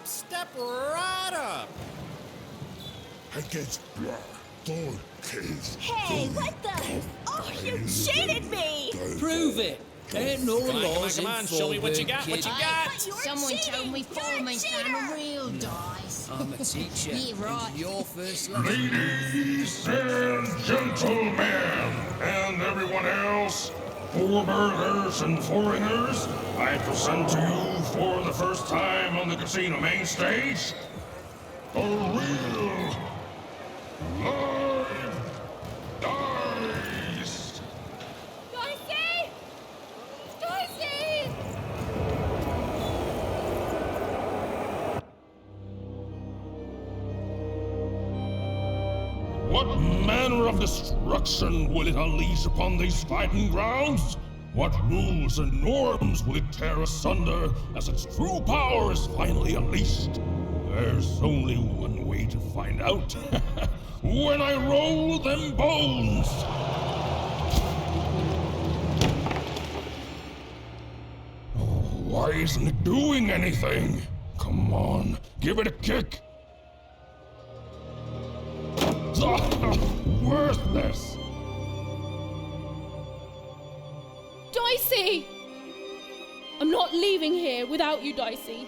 Step right up. Against black, thorn, case. Hey, what the? Oh, you cheated me! Prove it. Ain't no laws Come in on, show me what you Fallburg, got, what kid. you got. But you're Someone cheating. told me You're a Foreman's cheater. found a real dice. I'm a teacher. Yeah, right. And your first lesson. Ladies and gentlemen, and everyone else, Foreburgers and foreigners, I present to you for the first time on the casino main stage, a real live dice. Dicey! Dicey! What manner of destruction will it unleash upon these fighting grounds? What rules and norms will it tear asunder as its true power is finally unleashed? There's only one way to find out. When I roll them bones! Oh, why isn't it doing anything? Come on, give it a kick! Worthless! Dicey! I'm not leaving here without you, Dicey.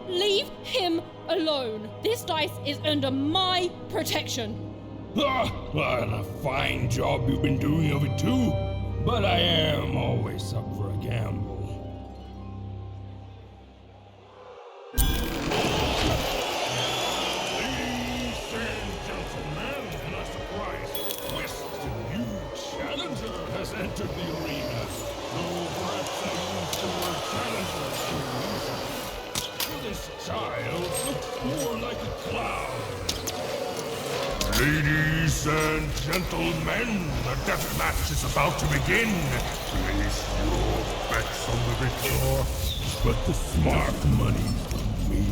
Leave him alone. This dice is under my protection. And a fine job you've been doing of it too. But I am always up for a gamble. Ladies and gentlemen, and a surprise twist, a new challenger has entered the arena. Though perhaps I used the word challenger too easily. For this child looks more like a clown. Ladies and gentlemen, the death match is about to begin. Place your bets on the victor, but the smart money's on me.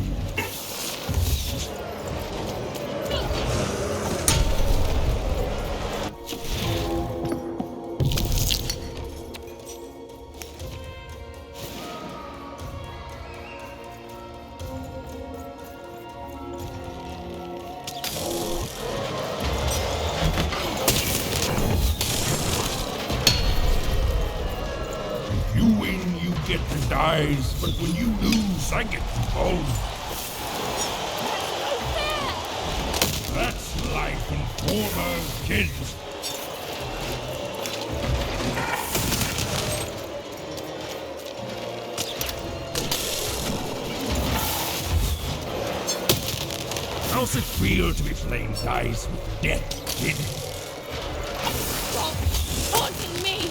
You win, you get the dice, but when you lose, I get them both. That's life in former kids. How's it feel to be playing dice with death, kid? Stop taunting me!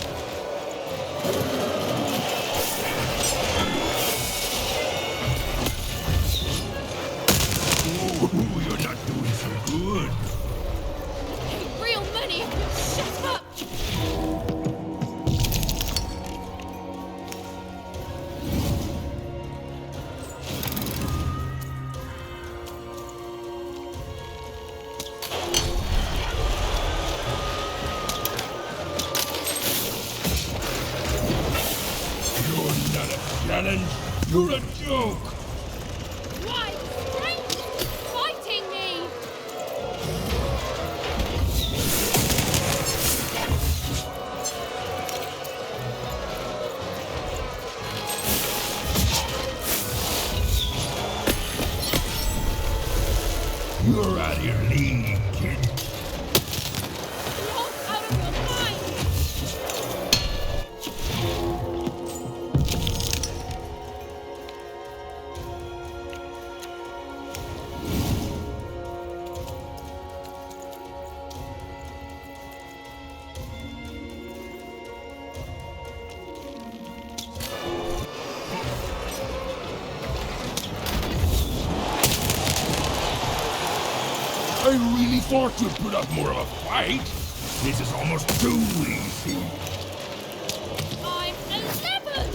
Ooh, you're not doing so good. Hey, real money! Shut up! You're not a challenge. You're a joke. Why? Strength! Fighting me! You're out of your league, kid. You're out of your mind! I really thought you'd put up more of a fight. This is almost too easy. I'm 11!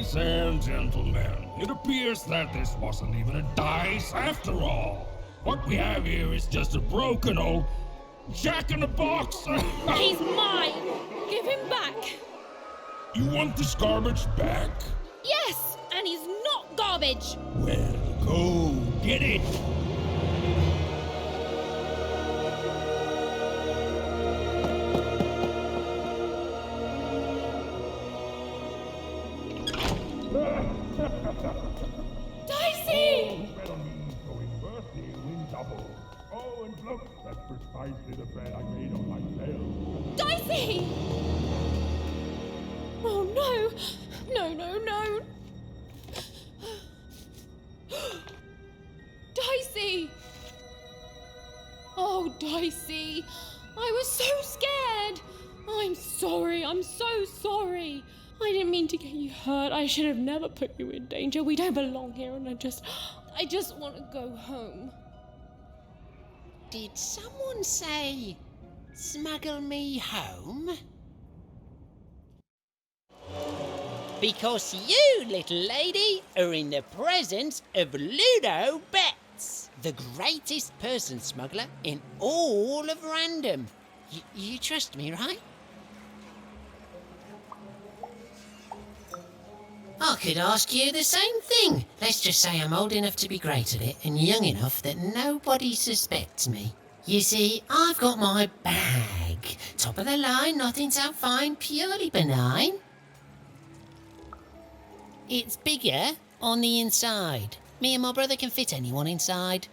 Ladies and gentlemen, it appears that this wasn't even a dice after all. What we have here is just a broken old jack-in-the-box. He's mine! Give him back! You want this garbage back? Yes! And he's not garbage! Well, go get it. Dicey! Oh, and look, that's precisely the bed I made on myself. Dicey! Oh no! No, no, no! Dicey! Oh, Dicey! I was so scared! I'm sorry, I'm so sorry! I didn't mean to get you hurt. I should have never put you in danger. We don't belong here, and I just want to go home. Did someone say, smuggle me home? Because you, little lady, are in the presence of Ludo Betts, the greatest person smuggler in all of Random. You trust me, right? I could ask you the same thing. Let's just say I'm old enough to be great at it and young enough that nobody suspects me. You see, I've got my bag. Top of the line, nothing so fine, purely benign. It's bigger on the inside. Me and my brother can fit anyone inside.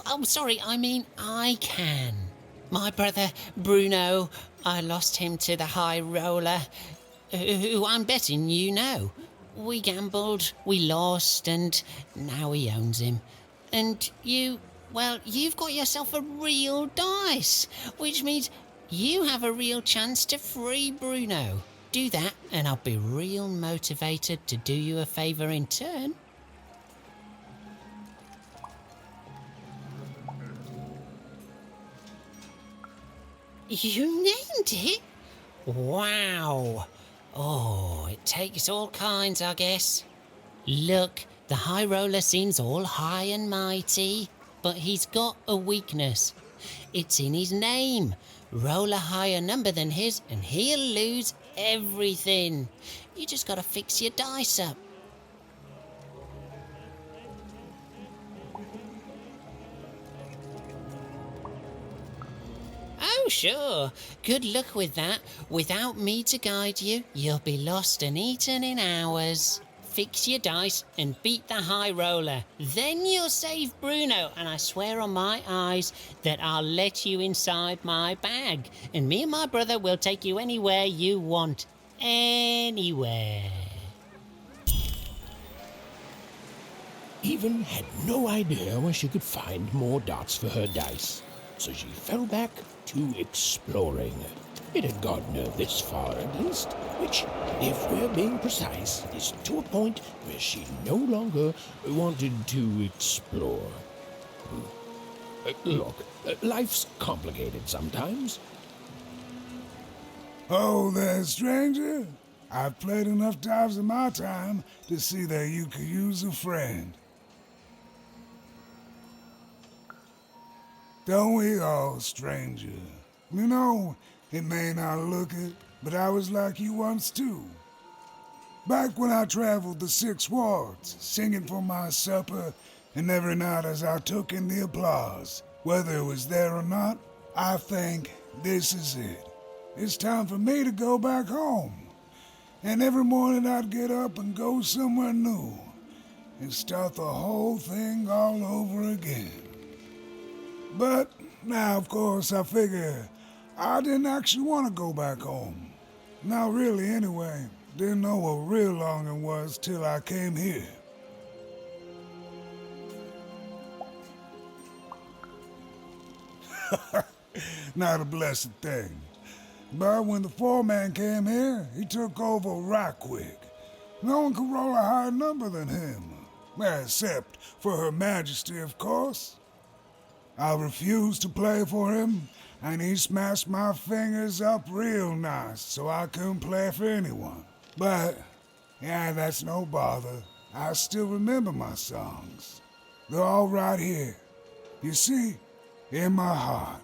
I'm sorry, I mean I can. My brother, Bruno, I lost him to the High Roller, who I'm betting you know. We gambled, we lost, and now he owns him. And you've got yourself a real dice, which means you have a real chance to free Bruno. Do that, and I'll be real motivated to do you a favour in turn. You named it? Wow. Oh, it takes all kinds, I guess. Look, the High Roller seems all high and mighty, but he's got a weakness. It's in his name. Roll a higher number than his and he'll lose everything. You just gotta fix your dice up. Oh, sure. Good luck with that. Without me to guide you, you'll be lost and eaten in hours. Fix your dice and beat the High Roller. Then you'll save Bruno, and I swear on my eyes that I'll let you inside my bag. And me and my brother will take you anywhere you want. Anywhere. Even had no idea where she could find more dots for her dice, so she fell back to exploring. It had gotten her this far at least, which, if we're being precise, is to a point where she no longer wanted to explore. Look, life's complicated sometimes. Oh there, stranger. I've played enough times in my time to see that you could use a friend. Don't we all, stranger? You know, it may not look it, but I was like you once too. Back when I traveled the 6 wards, singing for my supper, and every night as I took in the applause, whether it was there or not, I think this is it. It's time for me to go back home. And every morning I'd get up and go somewhere new, and start the whole thing all over again. But now, of course, I figure I didn't actually want to go back home. Not really, anyway. Didn't know what real longing was till I came here. Not a blessed thing. But when the foreman came here, he took over right quick. No one could roll a higher number than him. Well, except for Her Majesty, of course. I refused to play for him, and he smashed my fingers up real nice so I couldn't play for anyone. But Yeah, that's no bother. I still remember my songs. They're all right here. You see, in my heart.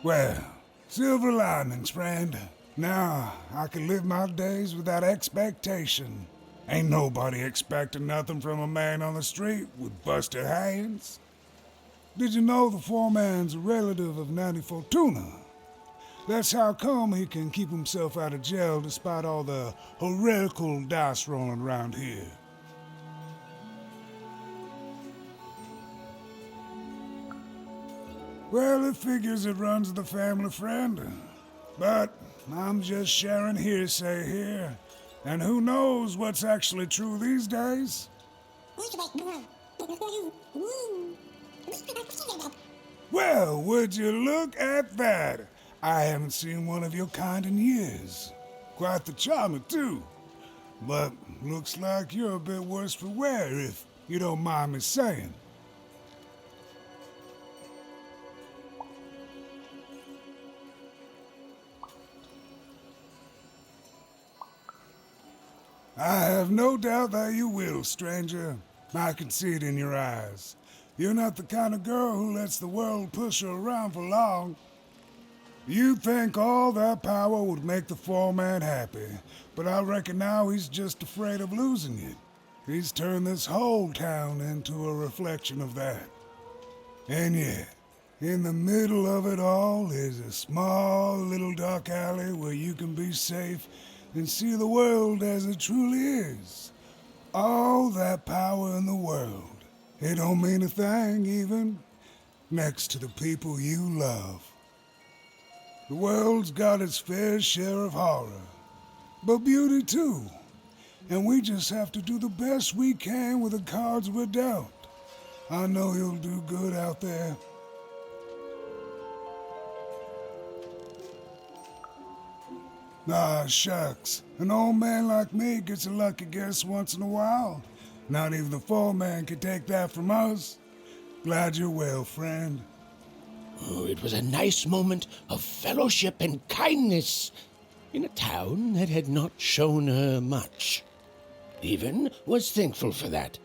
Well, silver linings, friend. Now I can live my days without expectation. Ain't nobody expecting nothing from a man on the street with busted hands. Did you know the foreman's a relative of Nanny Fortuna? That's how come he can keep himself out of jail despite all the heretical dice rolling around here. Well, it figures it runs the family, friend. But I'm just sharing hearsay here. And who knows what's actually true these days? Well, would you look at that? I haven't seen one of your kind in years. Quite the charmer, too. But looks like you're a bit worse for wear, if you don't mind me saying. I have no doubt that you will, stranger. I can see it in your eyes. You're not the kind of girl who lets the world push her around for long. You think all that power would make the foreman happy, but I reckon now he's just afraid of losing it. He's turned this whole town into a reflection of that. And yet, in the middle of it all is a small little dark alley where you can be safe and see the world as it truly is. All that power in the world. It don't mean a thing, even, next to the people you love. The world's got its fair share of horror, but beauty too. And we just have to do the best we can with the cards we're dealt. I know you'll do good out there. Ah, shucks. An old man like me gets a lucky guess once in a while. Not even the foreman could take that from us. Glad you're well, friend. Oh, it was a nice moment of fellowship and kindness in a town that had not shown her much. Even was thankful for that.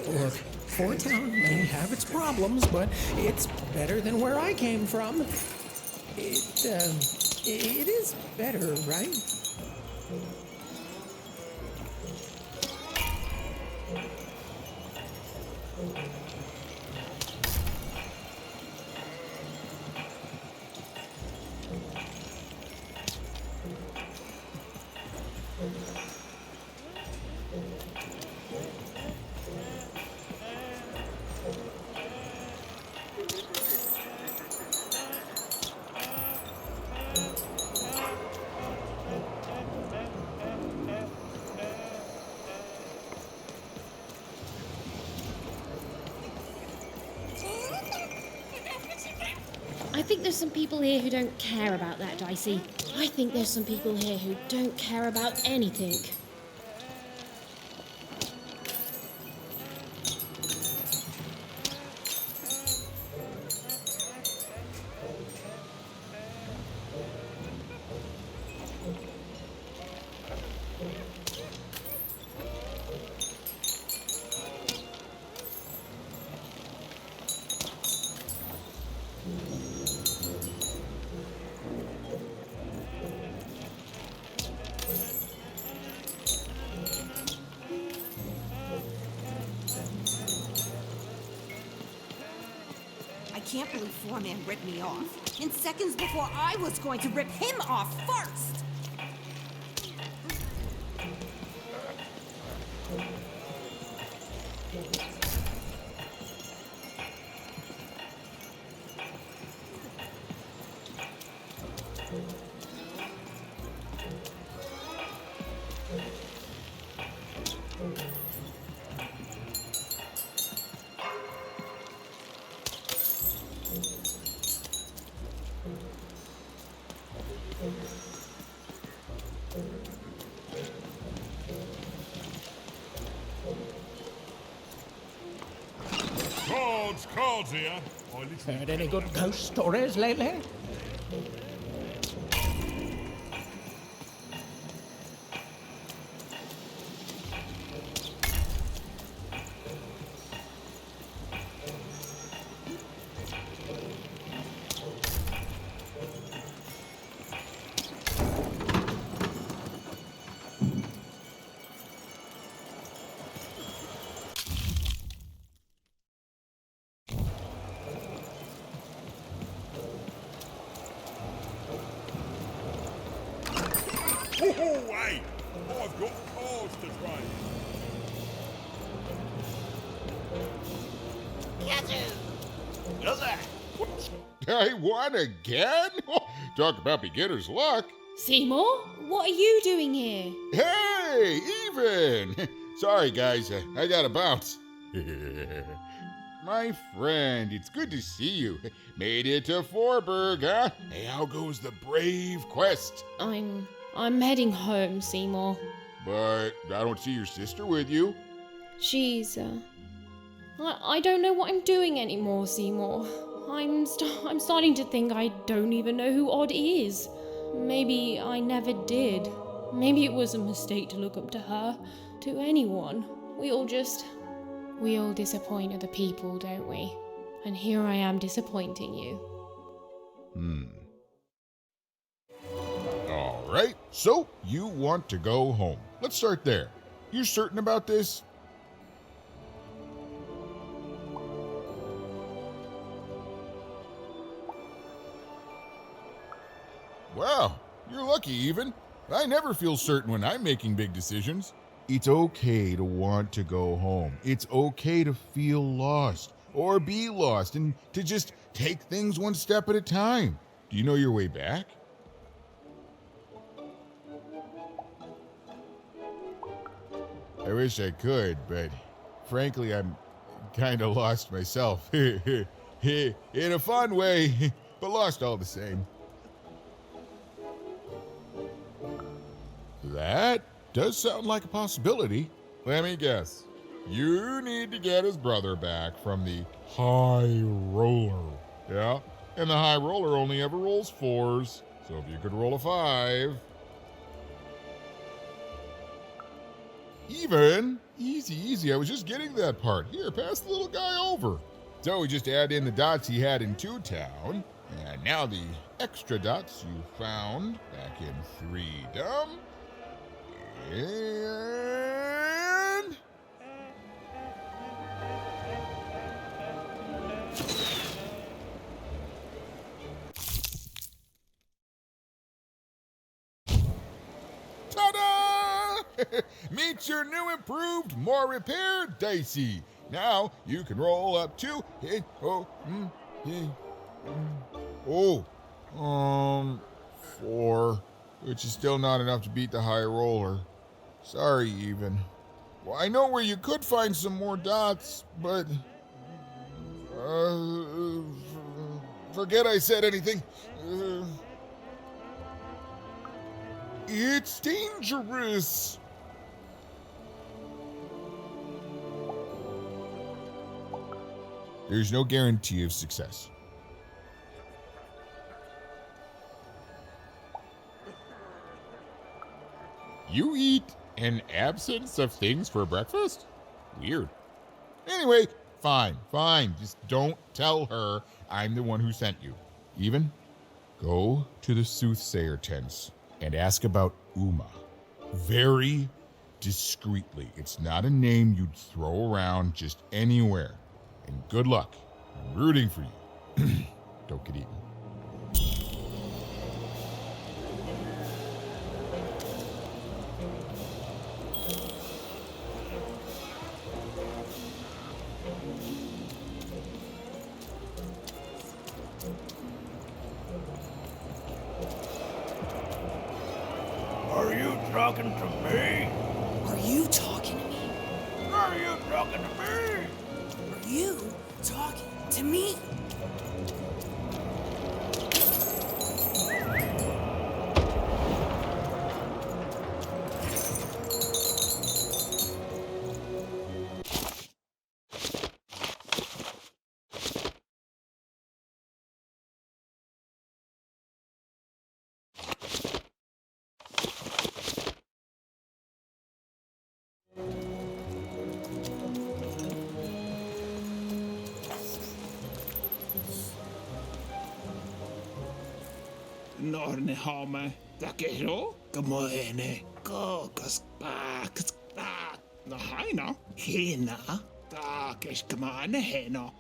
Look, Fort Town may have its problems, but it's better than where I came from. It is better, right? I think there's some people here who don't care about that, Dicey. I think there's some people here who don't care about anything. I can't believe Foreman ripped me off. In seconds before I was going to rip him off first! Cards here. Heard any good ghost stories lately? Oh, hey! I've got cards to trade. I won again? Talk about beginner's luck. Seymour, what are you doing here? Hey, even! Sorry, guys, I gotta bounce. My friend, it's good to see you. Made it to Forberg, huh? Hey, how goes the brave quest? I'm heading home, Seymour. But I don't see your sister with you. She's, I don't know what I'm doing anymore, Seymour. I'm starting to think I don't even know who Odd is. Maybe I never did. Maybe it was a mistake to look up to her, to anyone. We all disappoint other people, don't we? And here I am disappointing you. All right, so you want to go home. Let's start there. You certain about this? Wow, you're lucky, even. I never feel certain when I'm making big decisions. It's okay to want to go home. It's okay to feel lost or be lost and to just take things one step at a time. Do you know your way back? I wish I could, but frankly, I'm kind of lost myself. In a fun way, but lost all the same. That does sound like a possibility. Let me guess. You need to get his brother back from the High Roller. Yeah? And the High Roller only ever rolls 4s. So if you could roll a 5. Even. Easy. I was just getting that part. Here, pass the little guy over. So we just add in the dots he had in 2-Town. And now the extra dots you found back in Freedom. And... ta-da! Meet your new, improved, more repaired Dicey. Now you can roll up to 4, which is still not enough to beat the High Roller. Sorry, even. Well, I know where you could find some more dots, but... forget I said anything. It's dangerous. There's no guarantee of success. You eat an absence of things for breakfast? Weird. Anyway, fine. Just don't tell her I'm the one who sent you. Even, go to the soothsayer tents and ask about Uma. Very discreetly. It's not a name you'd throw around just anywhere. And good luck. I'm rooting for you. Don't get eaten. Are you talking to me? Are you talking to me? Are you talking to me? Are you talking to me? Norne Home, Takero, Gamoene, Gokas, Bakas, no Haina, Hina, Takish Kamane Heno.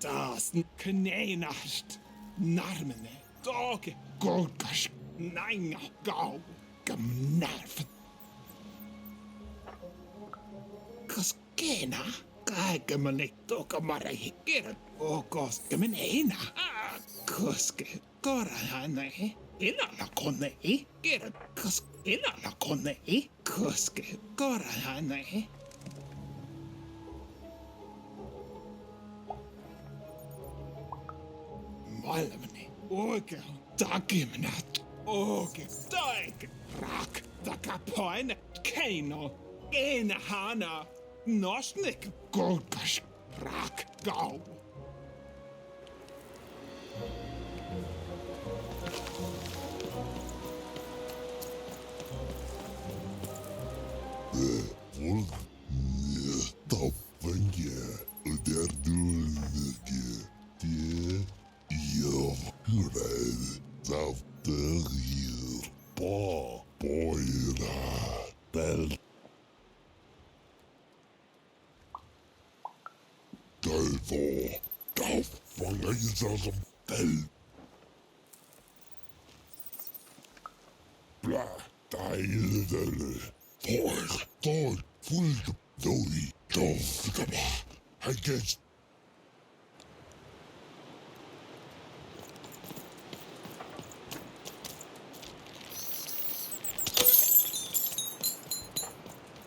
Das Knenast, Narmene, Doge, Golkash, Nanga, Go, Gamnarf. Kaskena, Kaikamane, Tokamara Hikir, O Koskamanena, Koske, Korahane, Inalakone, Kir, Kosk, Inalakone, Koske, Korahane. Maailmani, oikein takimenat, oikein taik, rak, takapoin, keino, enhana, nosnik, kolkas, rak, gau.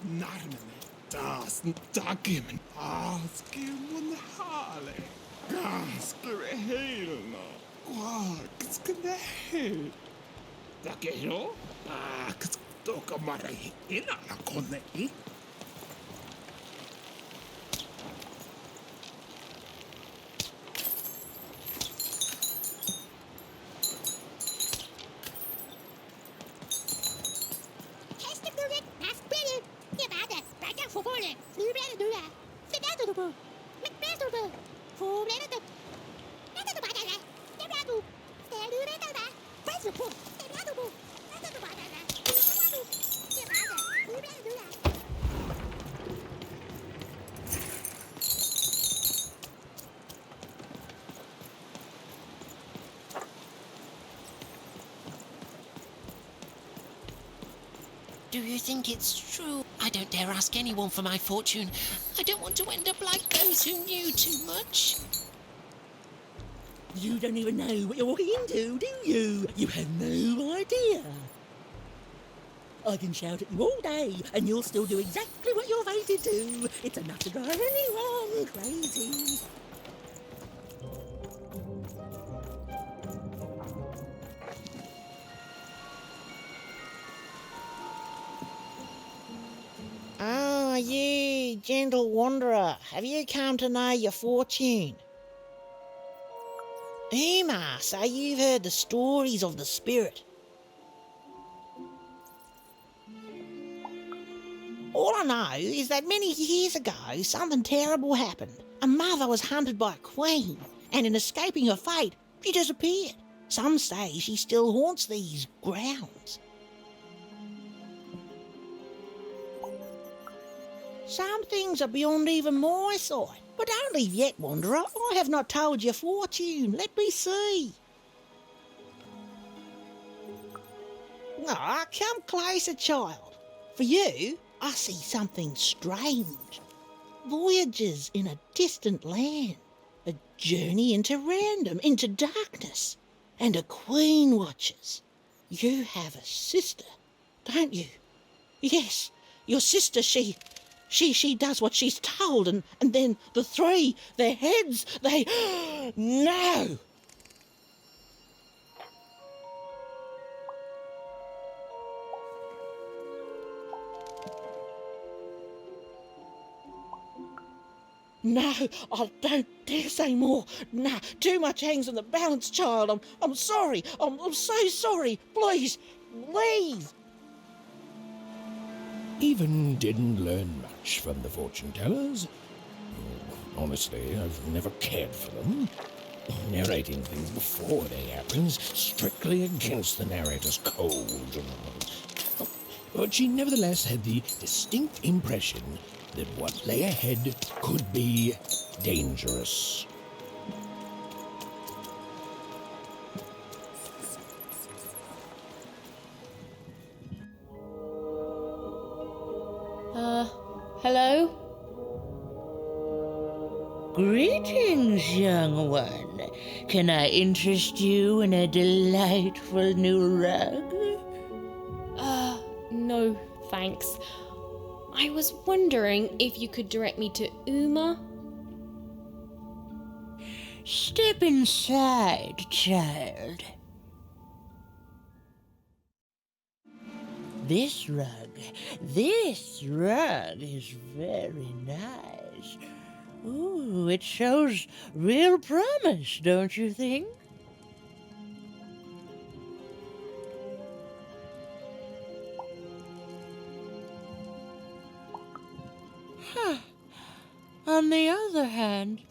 Narmene, das Dagimen, Asgimun Hale, Gaskere Helna, Quaskene Hel. Dagero, Tokamare, Inalakone. Do you think it's true? I don't dare ask anyone for my fortune. I don't want to end up like those who knew too much. You don't even know what you're walking into, do you? You have no idea. I can shout at you all day, and you'll still do exactly what you're fated to. It's enough to drive anyone crazy. Ah, you, gentle wanderer, have you come to know your fortune? Uma, so you've heard the stories of the spirit. All I know is that many years ago, something terrible happened. A mother was hunted by a queen, and in escaping her fate, she disappeared. Some say she still haunts these grounds. Some things are beyond even my sight. But don't leave yet, wanderer. I have not told your fortune. Let me see. Ah, come closer, child. For you, I see something strange. Voyages in a distant land. A journey into random, into darkness. And a queen watches. You have a sister, don't you? Yes, your sister, she does what she's told, and then the three, their heads, they... No! No, I don't dare say more. No, too much hangs on the balance, child. I'm sorry. I'm so sorry. Please, please. Even didn't learn much from the fortune tellers. Honestly, I've never cared for them. Narrating things before they happens strictly against the narrator's code. But she nevertheless had the distinct impression that what lay ahead could be dangerous. Hello? Greetings, young one. Can I interest you in a delightful new rug? No, thanks. I was wondering if you could direct me to Uma? Step inside, child. This rug is very nice. Ooh, it shows real promise, don't you think? Huh. On the other hand,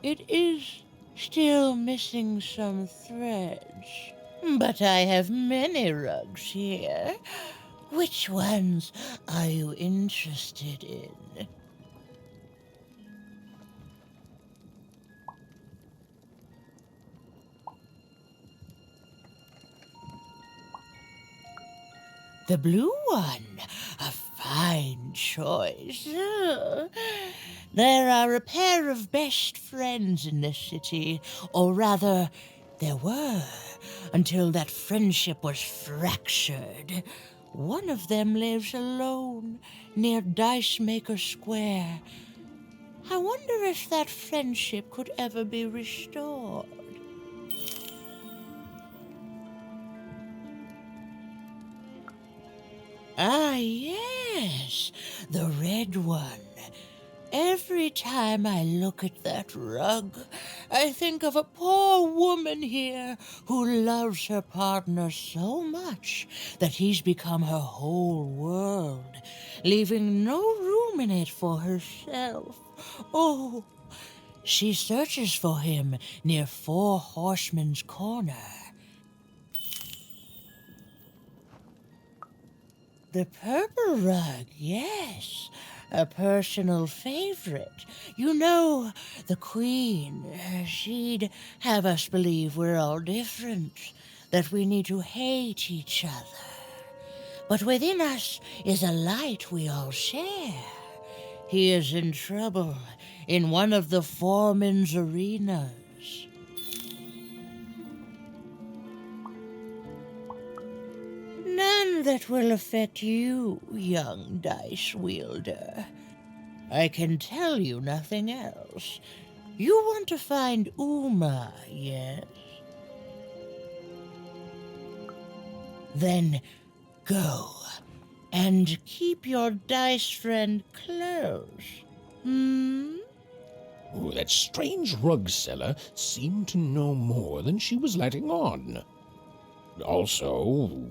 it is still missing some threads. But I have many rugs here. Which ones are you interested in? The blue one, a fine choice. There are a pair of best friends in this city, or rather, there were, until that friendship was fractured. One of them lives alone near Dice Maker Square. I wonder if that friendship could ever be restored. Ah, yes, the red one. Every time I look at that rug, I think of a poor woman here who loves her partner so much that he's become her whole world, leaving no room in it for herself. Oh, she searches for him near Four Horsemen's Corner. The purple rug, yes. A personal favorite. You know, the Queen, she'd have us believe we're all different, that we need to hate each other. But within us is a light we all share. He is in trouble in one of the foreman's arenas. None that will affect you, young dice wielder. I can tell you nothing else. You want to find Uma, yes? Then go, and keep your dice friend close. Oh, that strange rug seller seemed to know more than she was letting on. Also,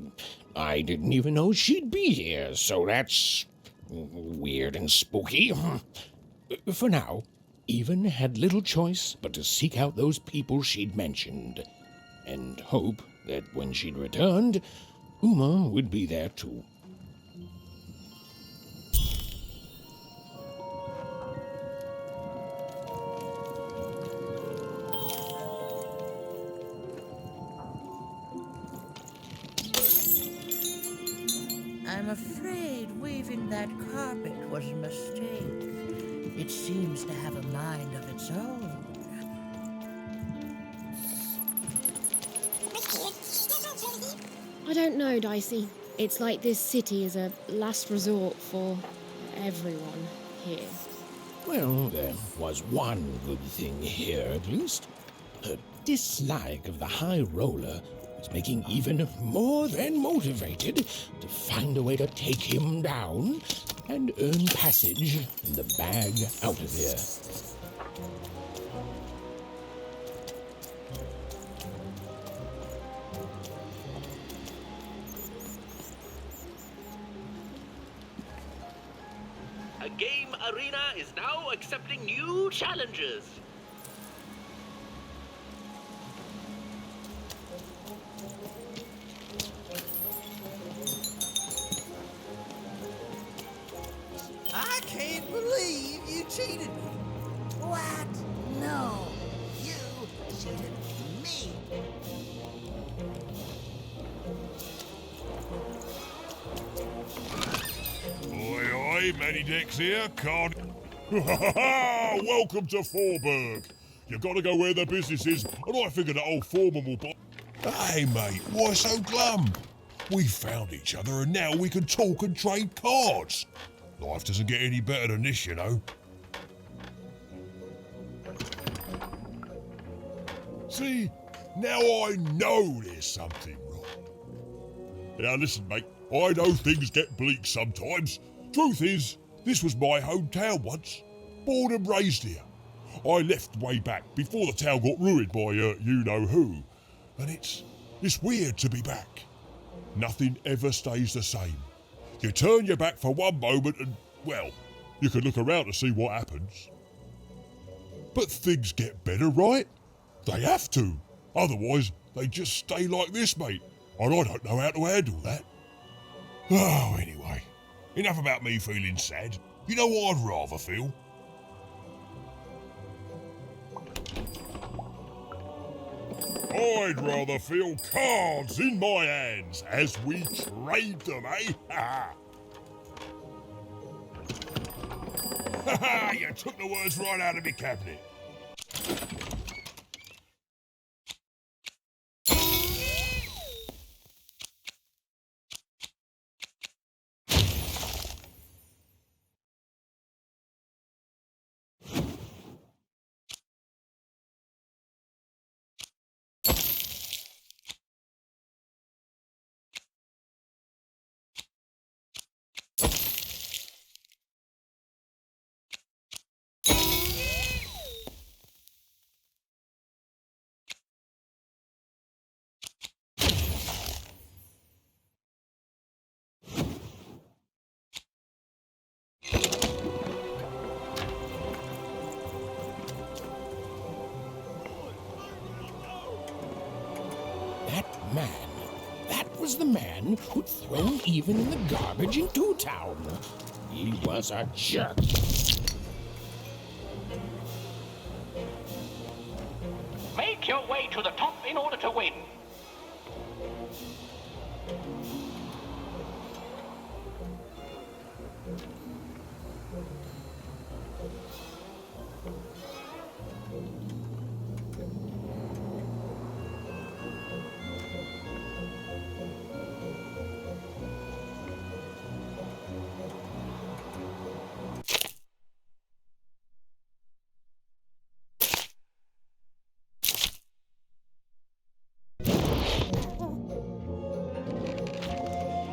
I didn't even know she'd be here, so that's weird and spooky. For now, Even had little choice but to seek out those people she'd mentioned, and hope that when she'd returned, Uma would be there too. I'm afraid weaving that carpet was a mistake. It seems to have a mind of its own. I don't know, Dicey. It's like this city is a last resort for everyone here. Well, there was one good thing here, at least. Her dislike of the High Roller was making even more than motivated to find a way to take him down and earn passage in the bag out of here. A game arena is now accepting new challenges. cheated me. What? No. You cheated me. Oi, oi, Manny Dex here, can't... Welcome to Forburg. You gotta go where the business is, and I figured that old foreman will buy... Hey, mate, why so glum? We found each other, and now we can talk and trade cards. Life doesn't get any better than this, you know. See, now I know there's something wrong. Now listen, mate, I know things get bleak sometimes. Truth is, this was my hometown once. Born and raised here. I left way back before the town got ruined by you-know-who. And it's weird to be back. Nothing ever stays the same. You turn your back for one moment and, well, you can look around to see what happens. But things get better, right? They have to. Otherwise, they just stay like this, mate. And I don't know how to handle that. Oh, anyway. Enough about me feeling sad. You know what I'd rather feel? I'd rather feel cards in my hands as we trade them, eh? Ha ha! You took the words right out of me cabinet. That was the man who'd thrown even in the garbage in Two Town. He was a jerk. Make your way to the top in order to win.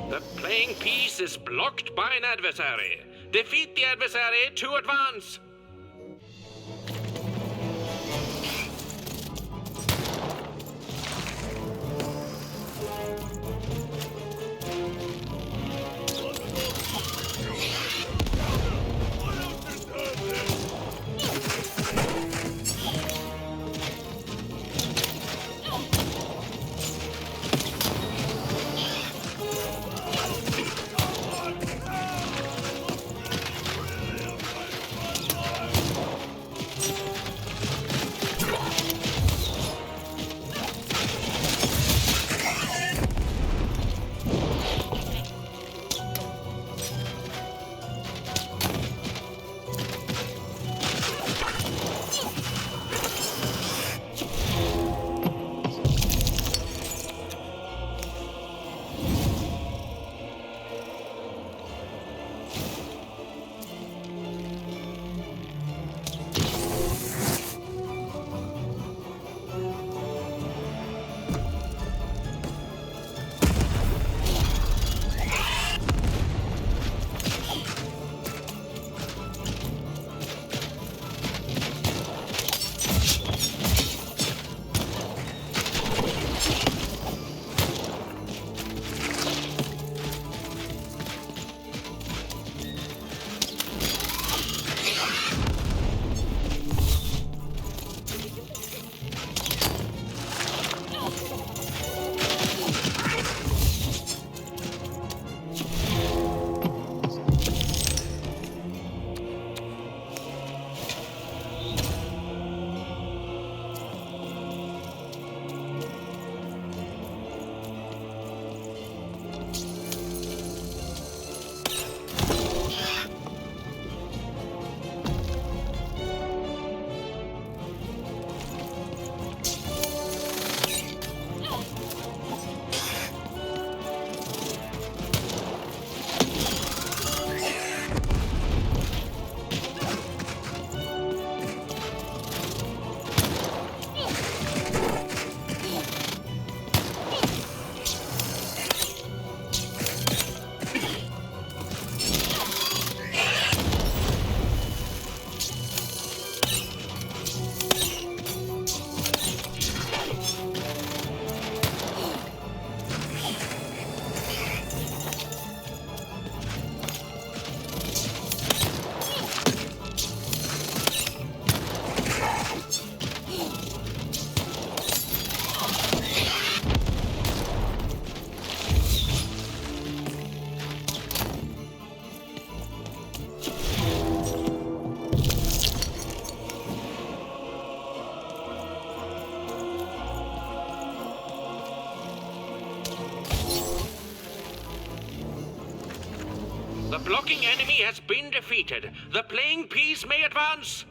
The playing piece is blocked by an adversary. Defeat the adversary to advance. The blocking enemy has been defeated. The playing piece may advance.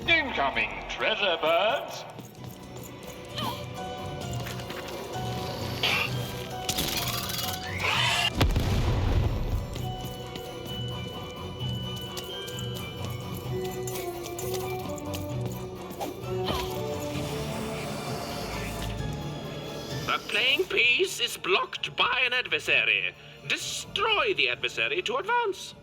Incoming treasure birds. The playing piece is blocked by an adversary. Destroy the adversary to advance.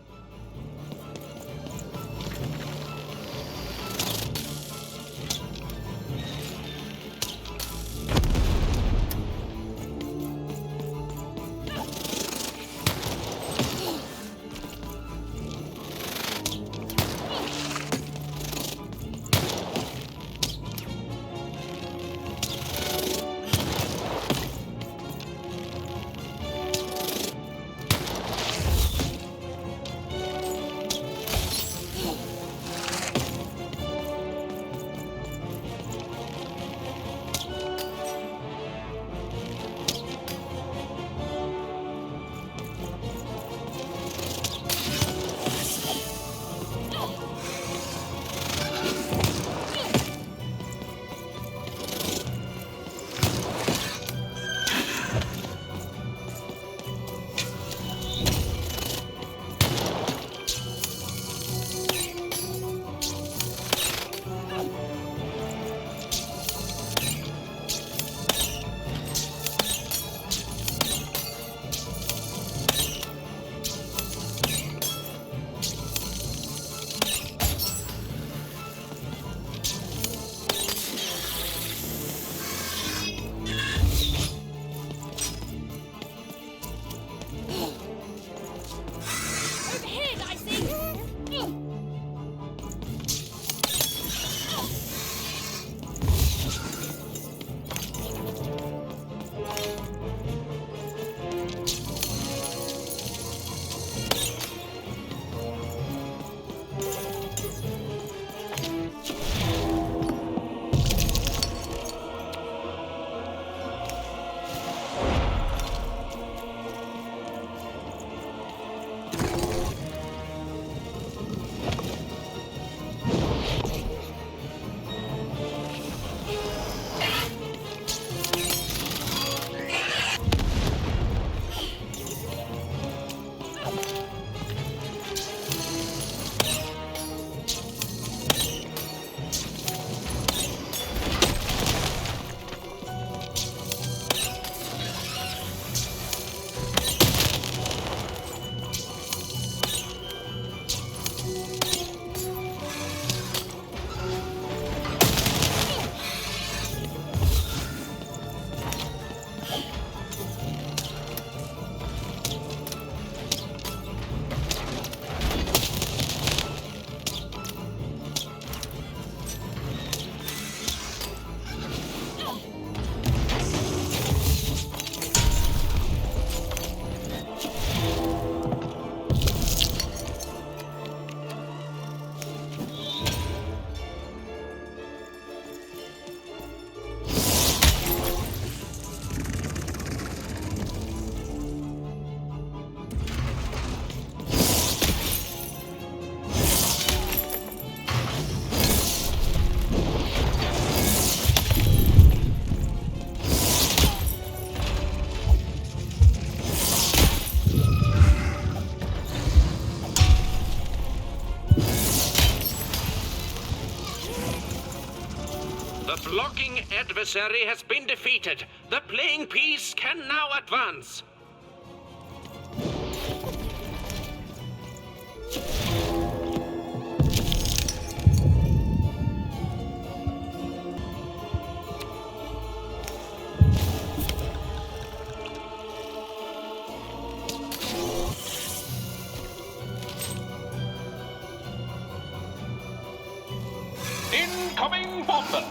The blocking adversary has been defeated. The playing piece can now advance. Incoming bombers!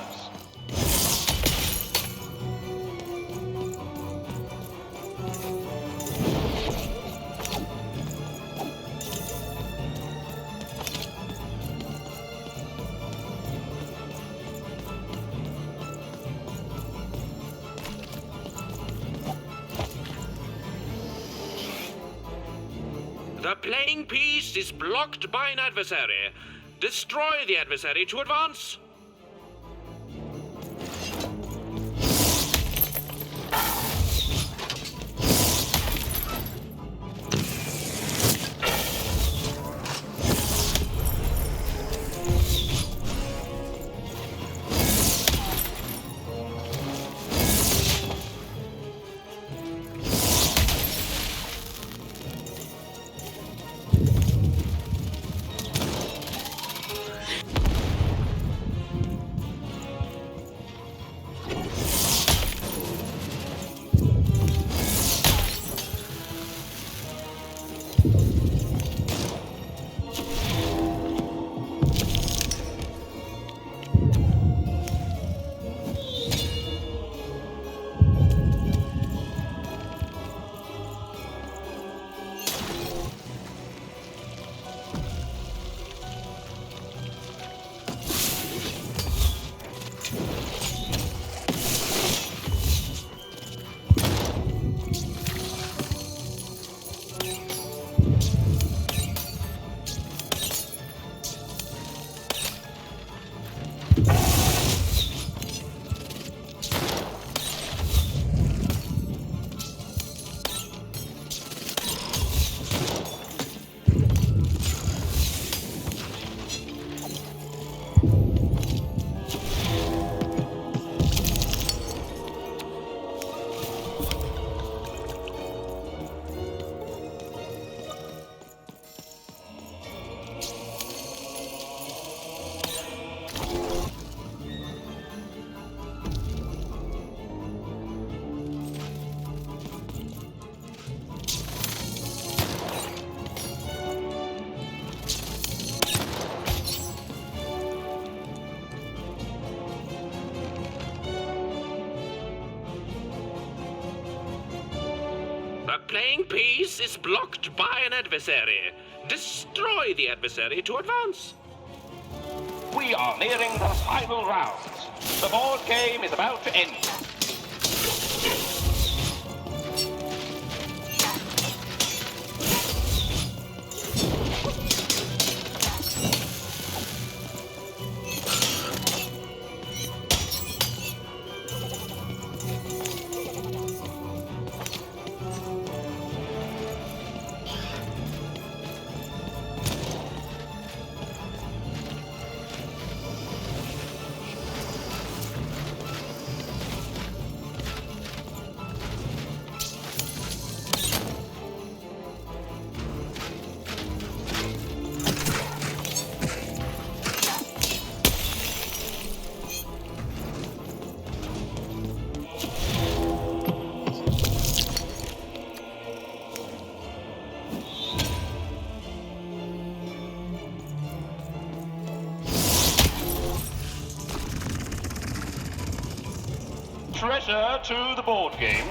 The playing piece is blocked by an adversary. Destroy the adversary to advance. The playing piece is blocked by an adversary. Destroy the adversary to advance. We are nearing the final rounds. The board game is about to end. Treasure to the board game.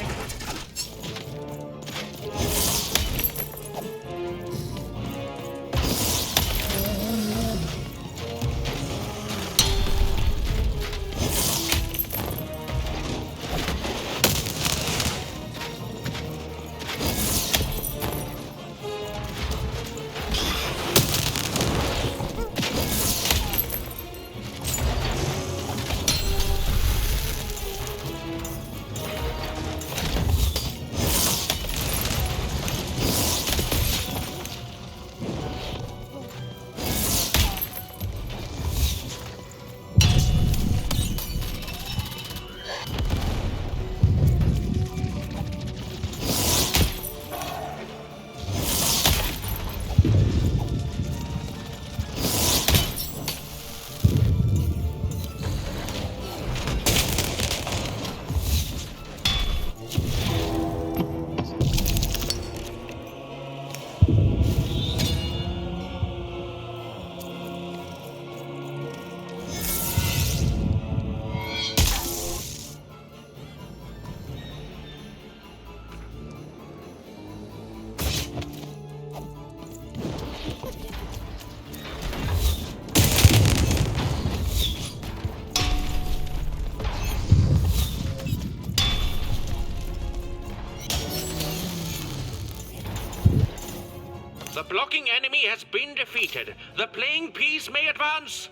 blocking enemy has been defeated. The playing piece may advance.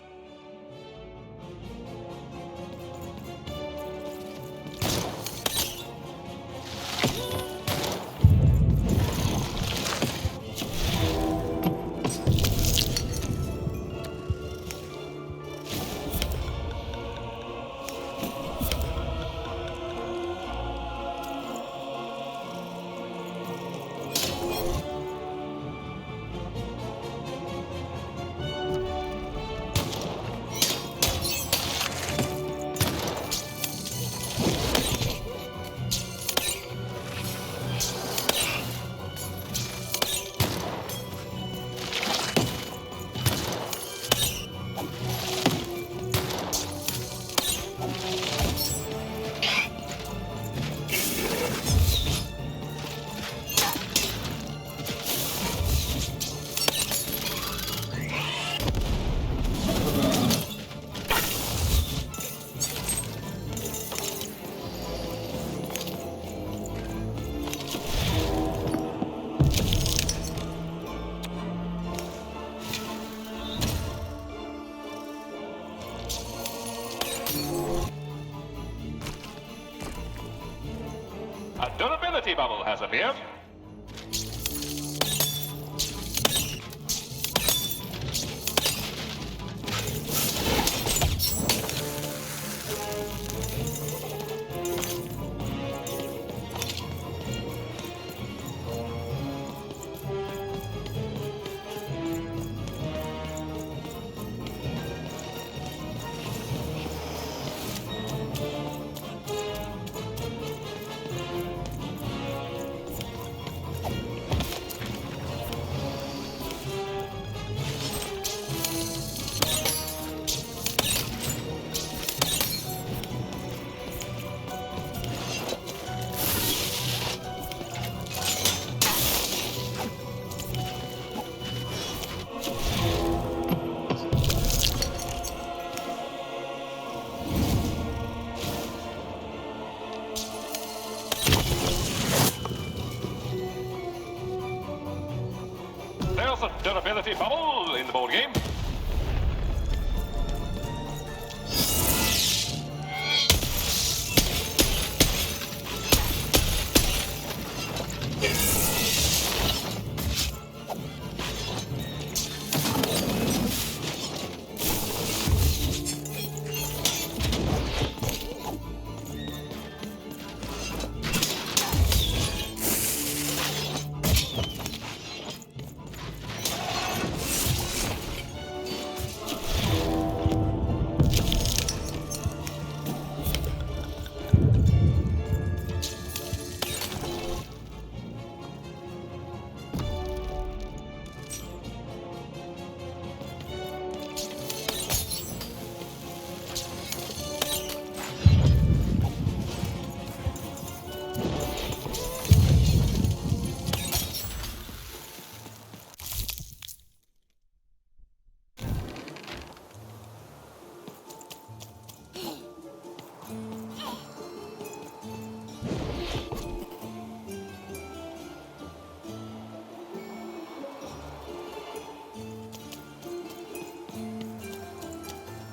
A durability bubble has appeared. There's a durability bubble in the board game.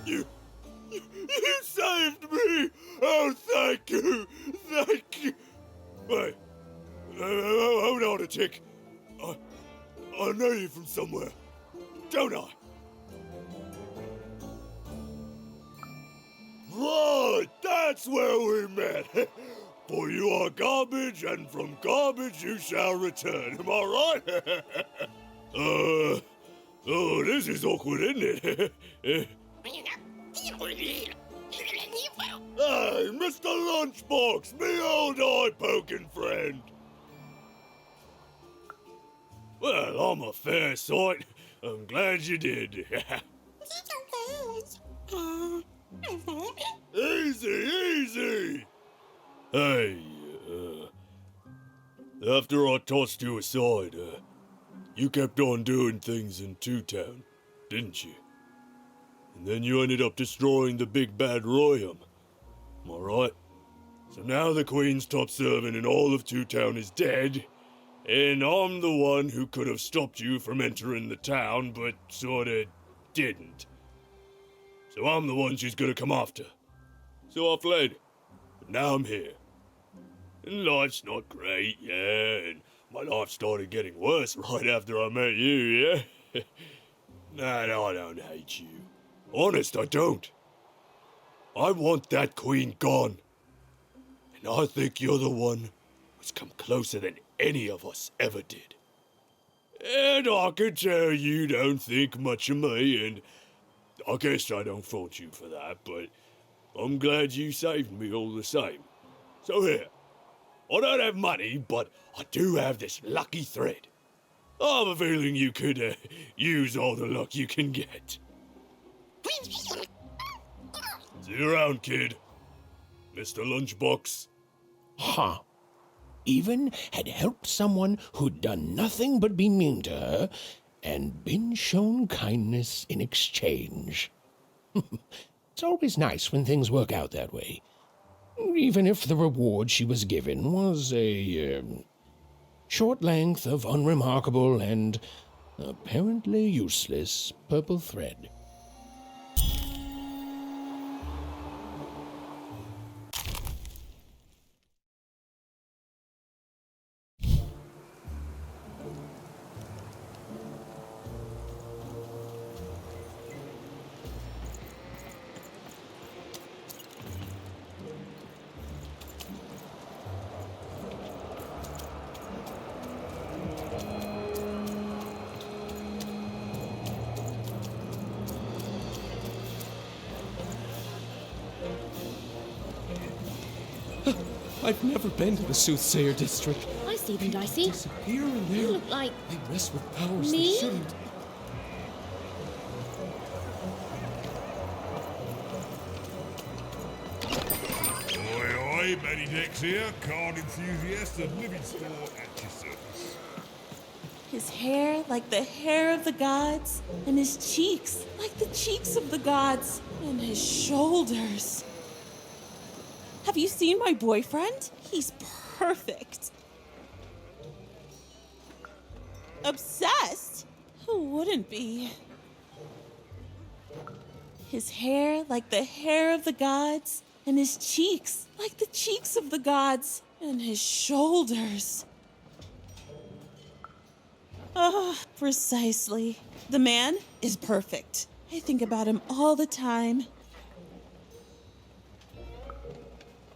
You saved me! Oh, thank you! Thank you! Wait, hold on a tick. I know you from somewhere, don't I? Right, that's where we met. For you are garbage, and from garbage you shall return. Am I right? Oh, this is awkward, isn't it? Hey, Mr. Lunchbox, me old eye-poking friend. Well, I'm a fair sight. I'm glad you did. Easy, easy. Hey, after I tossed you aside, you kept on doing things in Two Town, didn't you? And then you ended up destroying the big bad Royum. Am I right? So now the Queen's top servant in all of Two Town is dead, And I'm the one who could have stopped you from entering the town, but sorta didn't. So I'm the one she's gonna come after. So I fled, but now I'm here. And life's not great, yeah, and my life started getting worse right after I met you, yeah? No, I don't hate you. Honest, I don't. I want that queen gone. And I think you're the one who's come closer than any of us ever did. And I can tell you don't think much of me, and I guess I don't fault you for that, but I'm glad you saved me all the same. So here, I don't have money, but I do have this lucky thread. I have a feeling you could use all the luck you can get. See you around, kid. Mr. Lunchbox. Huh. Even had helped someone who'd done nothing but be mean to her, and been shown kindness in exchange. It's always nice when things work out that way. Even if the reward she was given was a short length of unremarkable and apparently useless purple thread. I've never been to the Soothsayer District. I see them, Dicey. Here and there. You look like... They rest with powers me? they shouldn't. Oi, Benny Dex here, card enthusiast and living store at your service. His hair like the hair of the gods, and his cheeks like the cheeks of the gods, and his shoulders. Have you seen my boyfriend? He's perfect. Obsessed? Who wouldn't be? His hair like the hair of the gods, and his cheeks like the cheeks of the gods, and his shoulders. Oh, precisely. The man is perfect. I think about him all the time.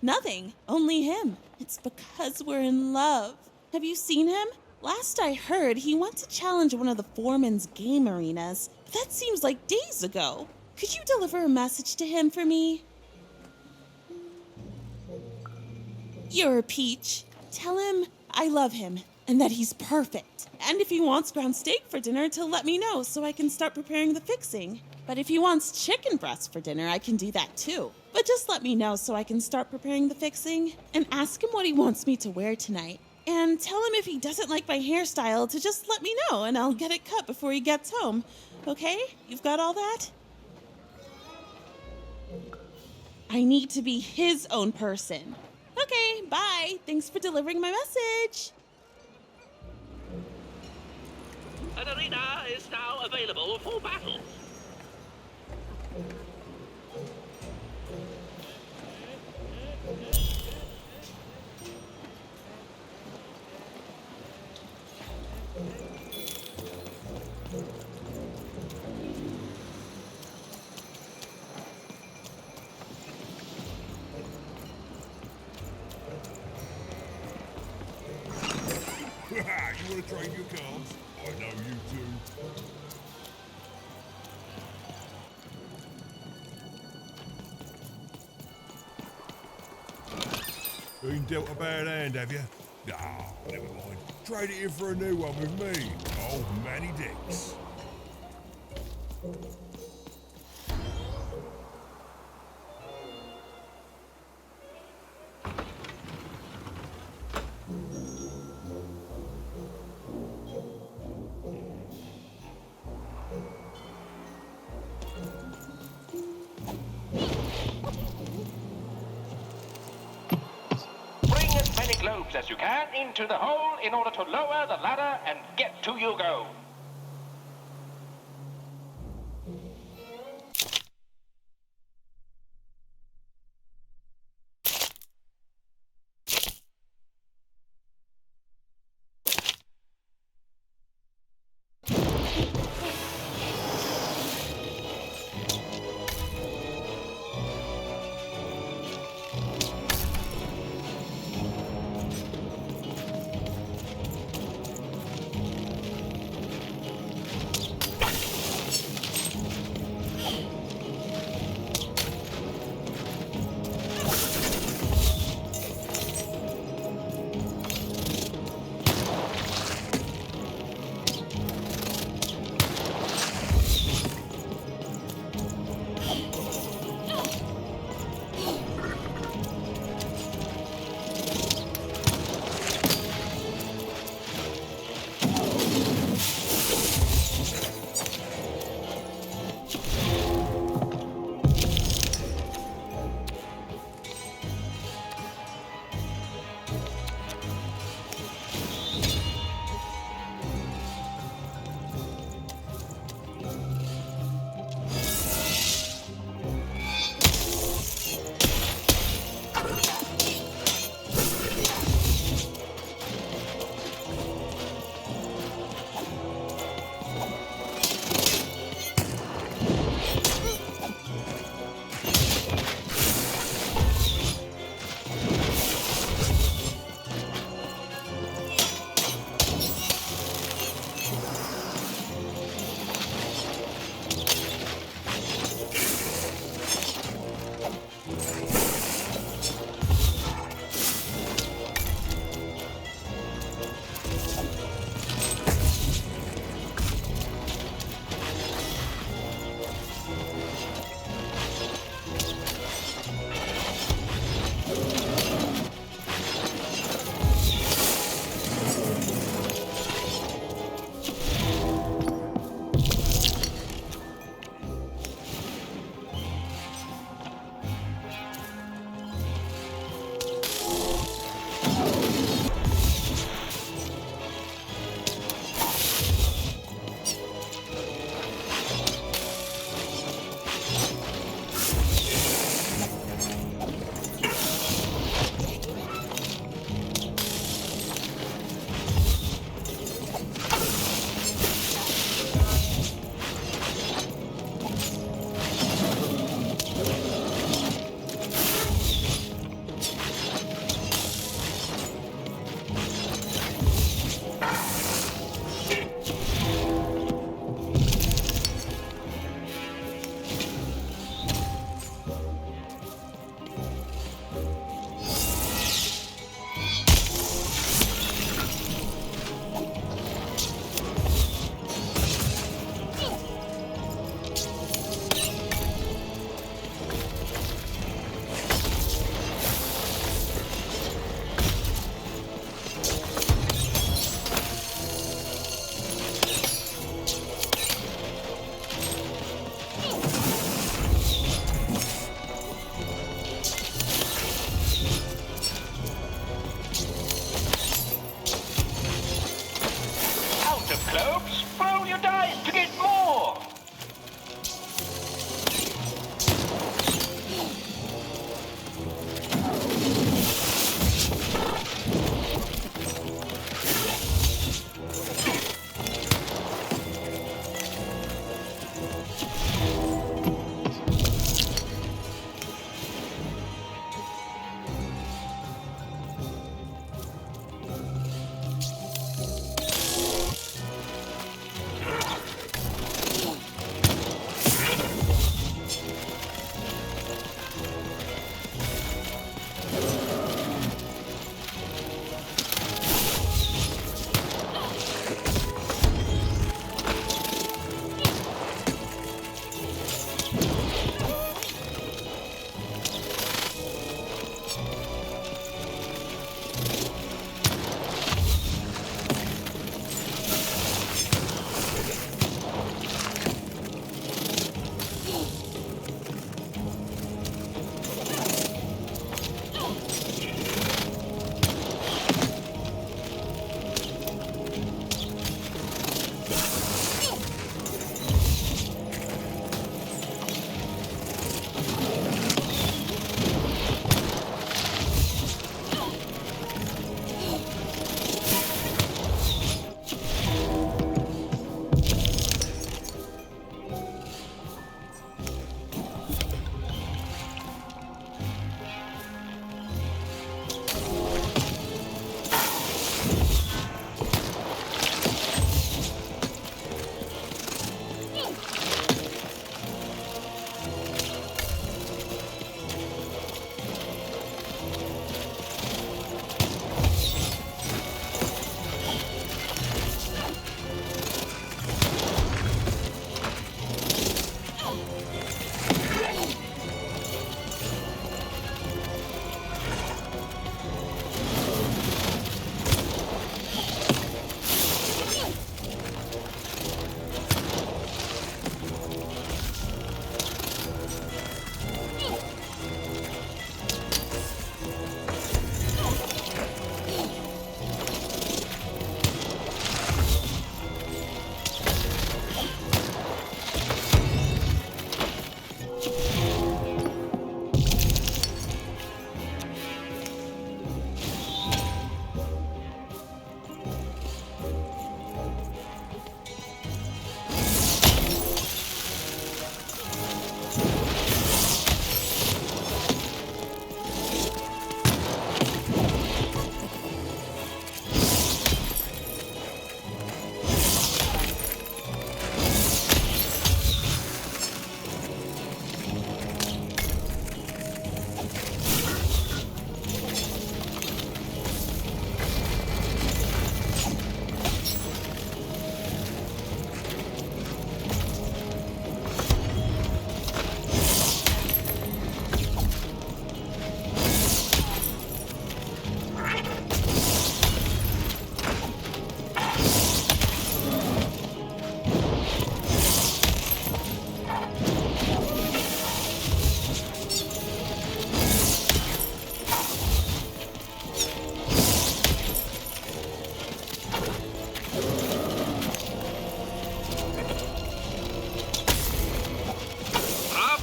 Nothing, only him. It's because we're in love. Have you seen him? Last I heard, he wants to challenge one of the foreman's game arenas, but that seems like days ago. Could you deliver a message to him for me? You're a peach. Tell him I love him and that he's perfect. And if he wants ground steak for dinner, to let me know so I can start preparing the fixing. But if he wants chicken breast for dinner, I can do that too. But just let me know so I can start preparing the fixing. And ask him what he wants me to wear tonight. And tell him if he doesn't like my hairstyle to just let me know and I'll get it cut before he gets home. Okay? You've got all that? I need to be his own person. Okay, bye. Thanks for delivering my message. An arena is now available for battle. You want to trade your cards? I know you do. Been dealt a bad hand, have you? Ah, never mind. Trade it in for a new one with me, old Manny Dex. globes as you can into the hole in order to lower the ladder and get to your goal.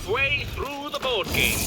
halfway through the board game.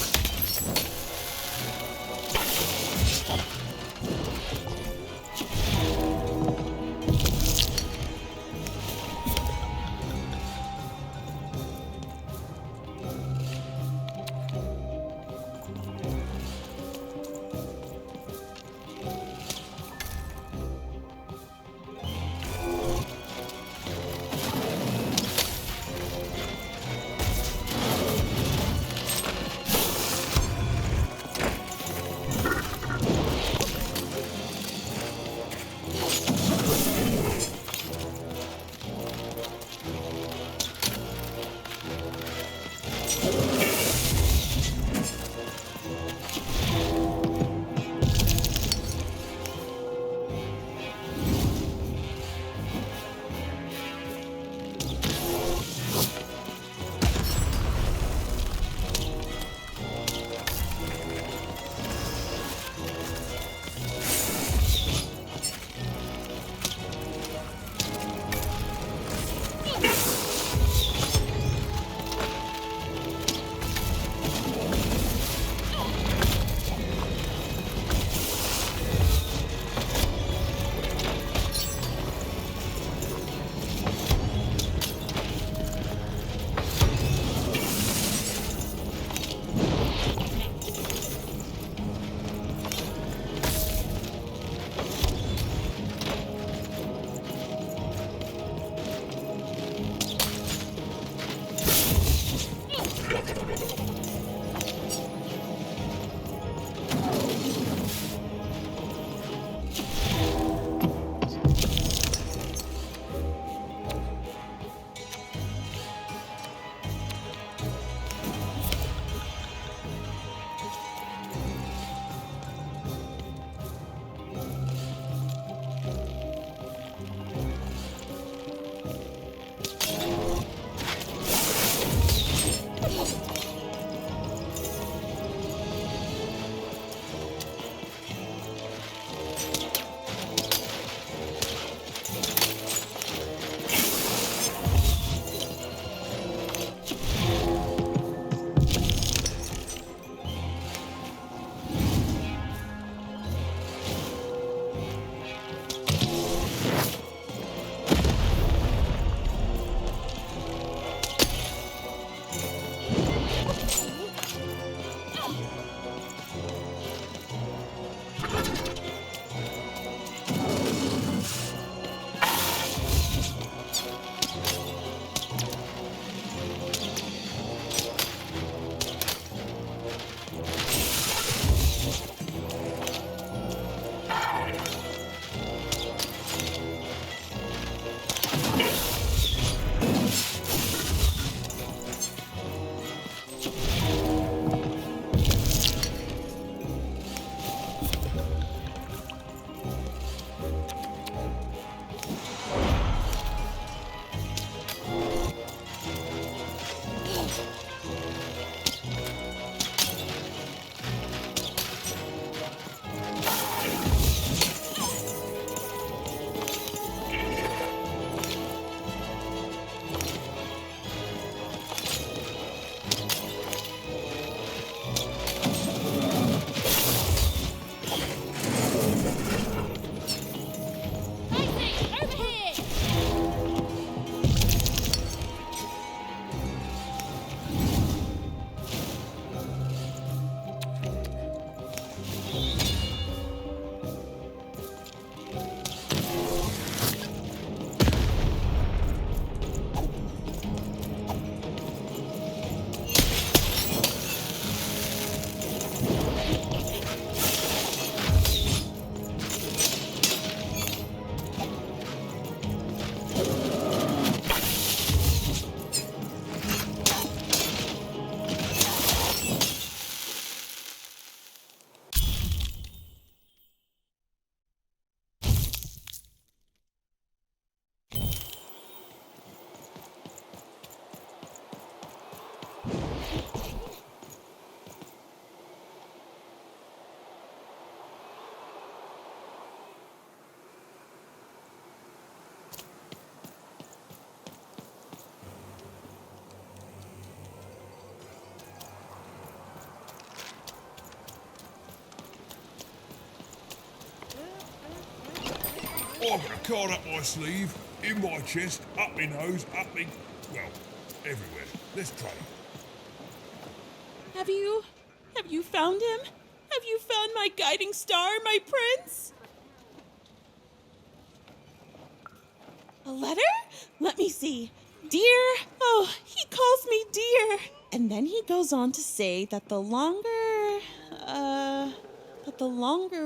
I've got a card up my sleeve, in my chest, up my nose, up me... well, everywhere. Let's try it. Have you found him? Have you found my guiding star, my prince? A letter? Let me see. Dear, oh, he calls me dear. And then he goes on to say that the longer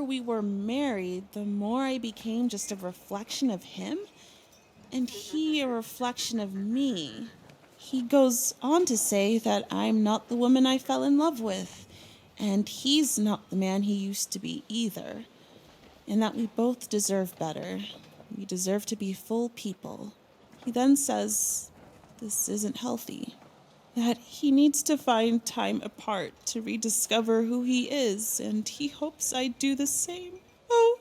we were married, the more I became just a reflection of him, and he a reflection of me. He goes on to say that I'm not the woman I fell in love with, and he's not the man he used to be either, and that we both deserve better. We deserve to be full people. He then says this isn't healthy, that he needs to find time apart to rediscover who he is, and he hopes I do the same. Oh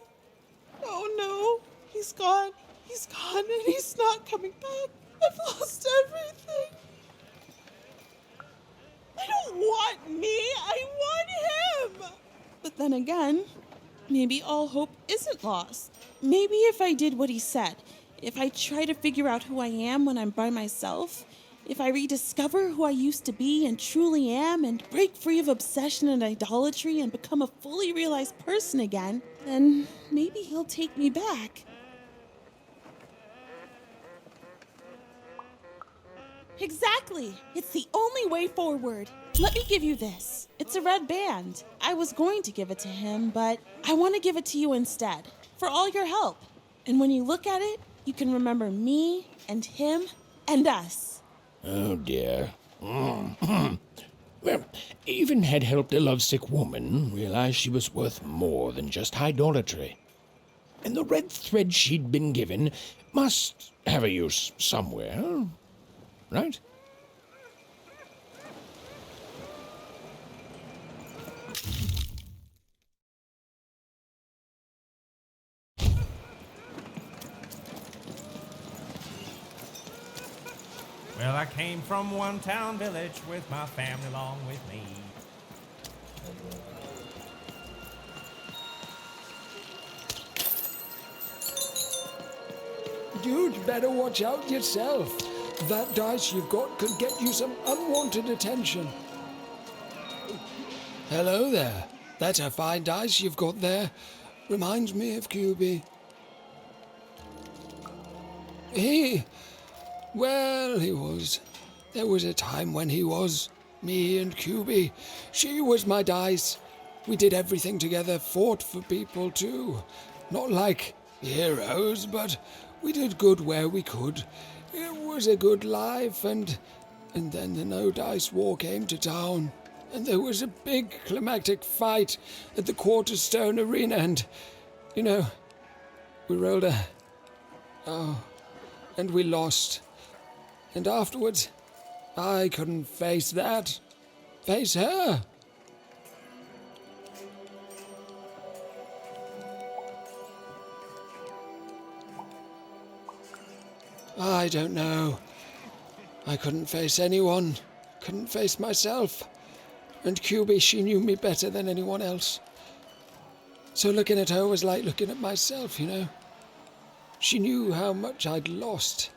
no, he's gone, and he's not coming back. I've lost everything. I don't want me, I want him! But then again, maybe all hope isn't lost. Maybe if I did what he said, if I try to figure out who I am when I'm by myself, if I rediscover who I used to be and truly am and break free of obsession and idolatry and become a fully realized person again, then maybe he'll take me back. Exactly! It's the only way forward. Let me give you this. It's a red band. I was going to give it to him, but I want to give it to you instead, for all your help. And when you look at it, you can remember me and him and us. Oh, dear. Well, even had helped a lovesick woman realize she was worth more than just idolatry. And the red thread she'd been given must have a use somewhere, right? Well, I came from one town village with my family along with me. You'd better watch out yourself. That dice you've got could get you some unwanted attention. Hello there. That's a fine dice you've got there. Reminds me of QB. He was. There was a time when he was. Me and QB. She was my dice. We did everything together, fought for people too. Not like heroes, but we did good where we could. It was a good life, and then the No Dice War came to town, and there was a big climactic fight at the Quarterstone Arena, and, we rolled and we lost. And afterwards, I couldn't face that. Face her. I don't know. I couldn't face anyone. Couldn't face myself. And QB, she knew me better than anyone else. So looking at her was like looking at myself, She knew how much I'd lost.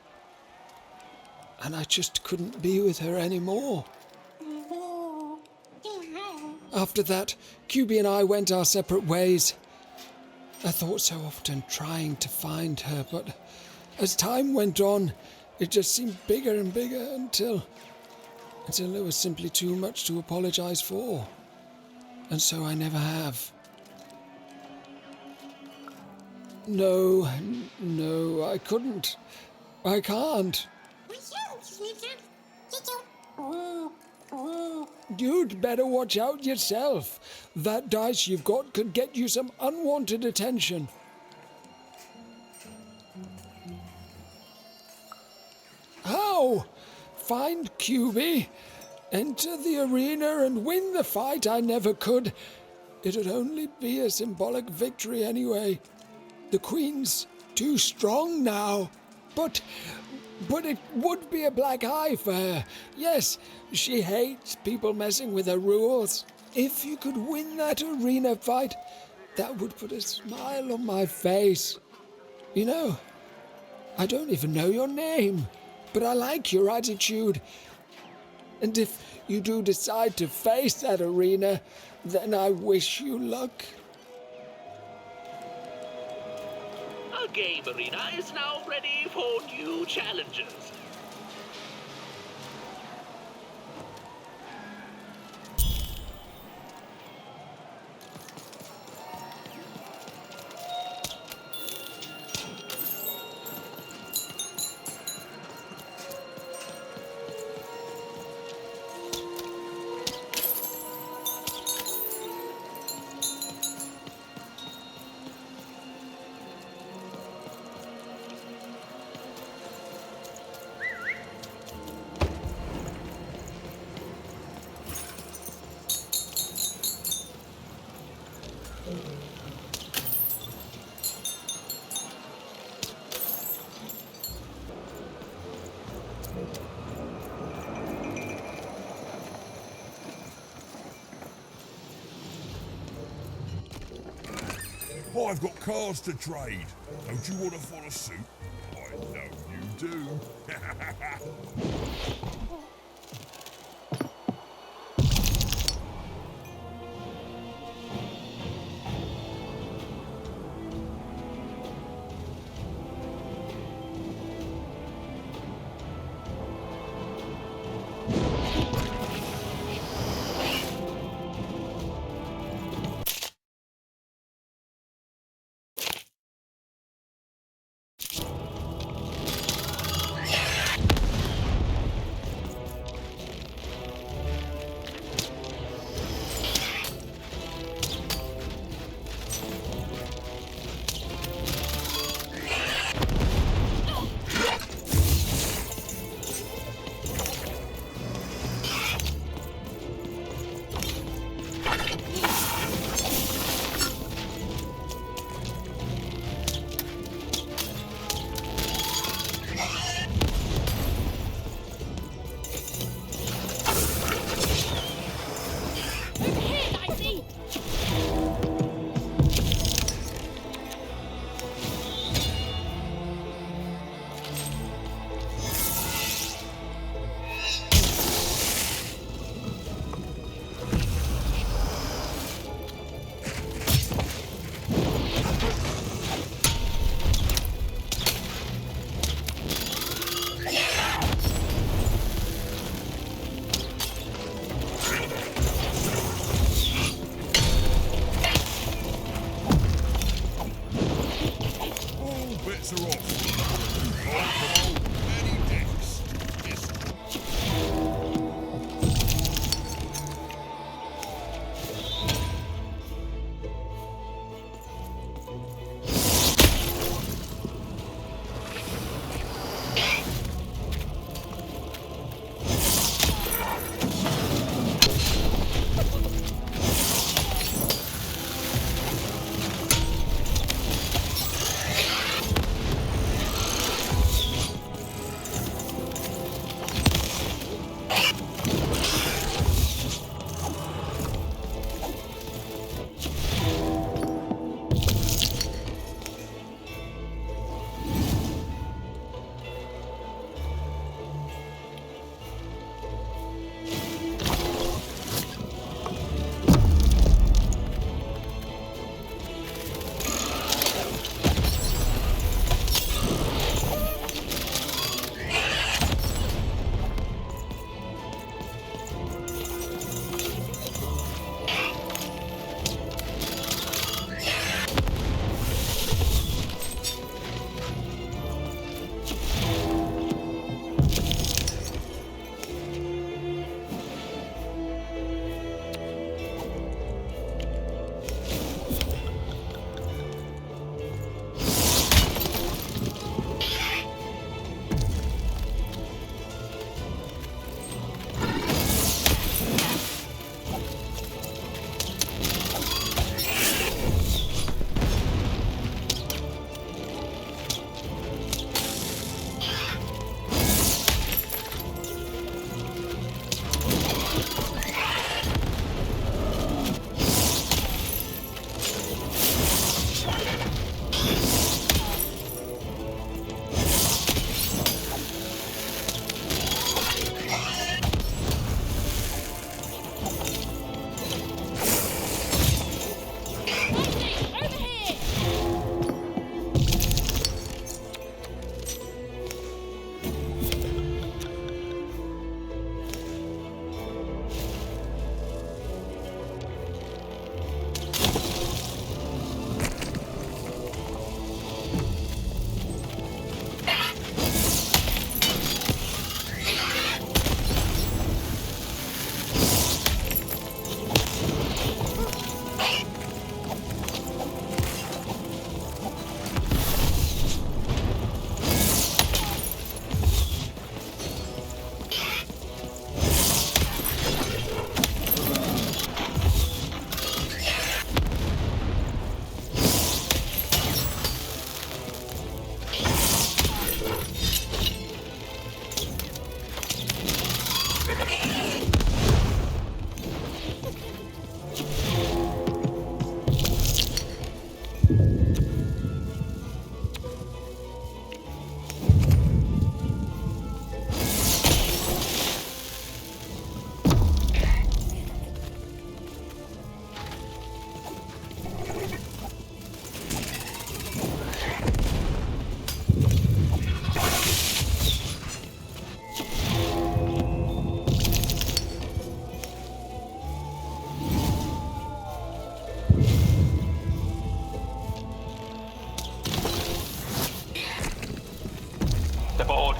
And I just couldn't be with her anymore. After that, QB and I went our separate ways. I thought so often trying to find her, but as time went on, it just seemed bigger and bigger until there was simply too much to apologize for. And so I never have. No, I couldn't. I can't. You'd better watch out yourself. That dice you've got could get you some unwanted attention. How? Find QB, enter the arena and win the fight I never could. It'd only be a symbolic victory anyway. The Queen's too strong now. But it would be a black eye for her. Yes, she hates people messing with her rules. If you could win that arena fight, that would put a smile on my face. You know, I don't even know your name, but I like your attitude. And if you do decide to face that arena, then I wish you luck. Our game arena is now ready for new challenges. I've got cars to trade. Don't you want to follow suit? I know you do.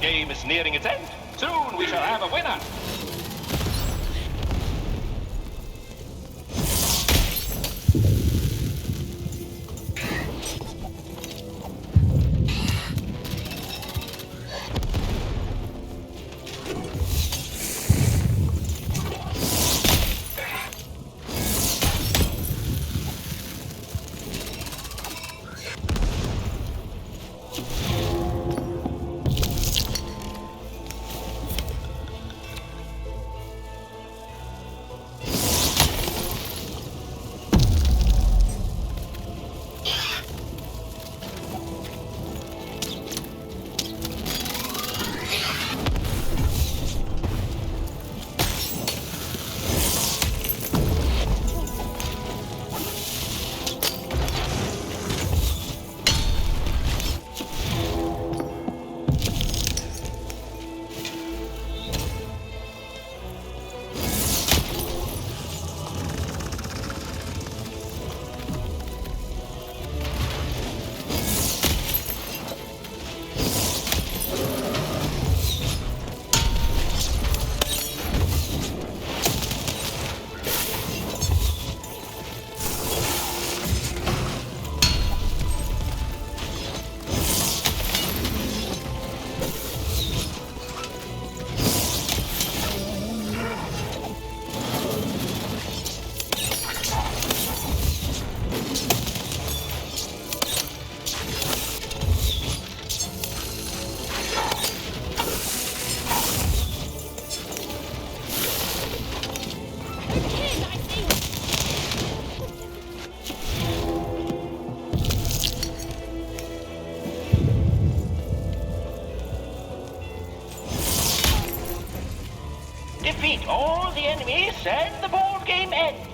game is nearing its end. Soon we shall have a winner. Defeat all the enemies and the board game ends.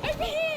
Over here!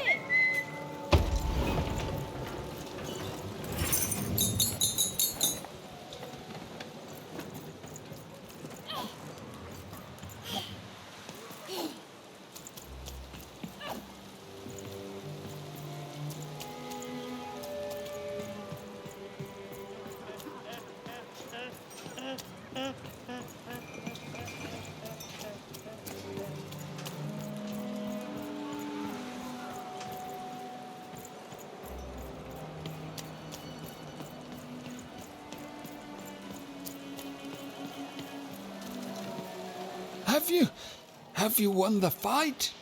Have you won the fight?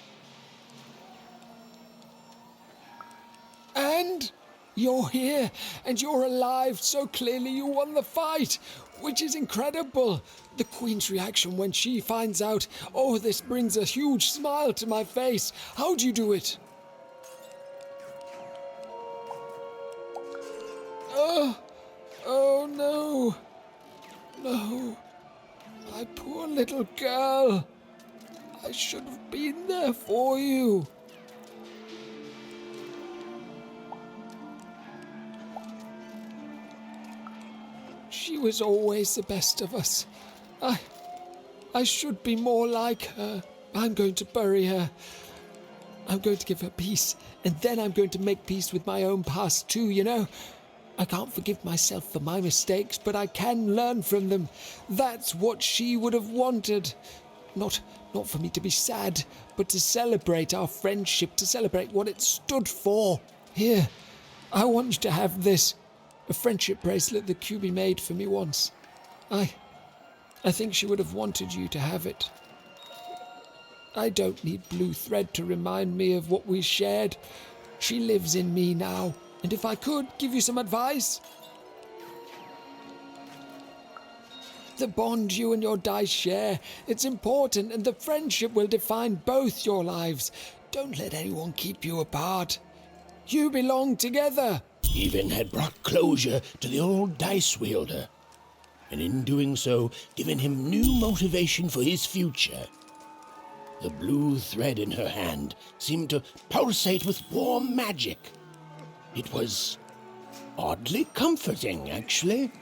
And you're here, and you're alive, so clearly you won the fight, which is incredible. The Queen's reaction when she finds out, oh, this brings a huge smile to my face. How'd you do it? Oh no. No. My poor little girl. I should have been there for you. She was always the best of us. I should be more like her. I'm going to bury her. I'm going to give her peace, and then I'm going to make peace with my own past too, you know? I can't forgive myself for my mistakes, but I can learn from them. That's what she would have wanted. Not for me to be sad, but to celebrate our friendship, to celebrate what it stood for. Here, I want you to have this. A friendship bracelet that QB made for me once. I think she would have wanted you to have it. I don't need blue thread to remind me of what we shared. She lives in me now, and if I could give you some advice... The bond you and your dice share, it's important, and the friendship will define both your lives. Don't let anyone keep you apart. You belong together. Even had brought closure to the old dice wielder, and in doing so, given him new motivation for his future. The blue thread in her hand seemed to pulsate with warm magic. It was oddly comforting, actually.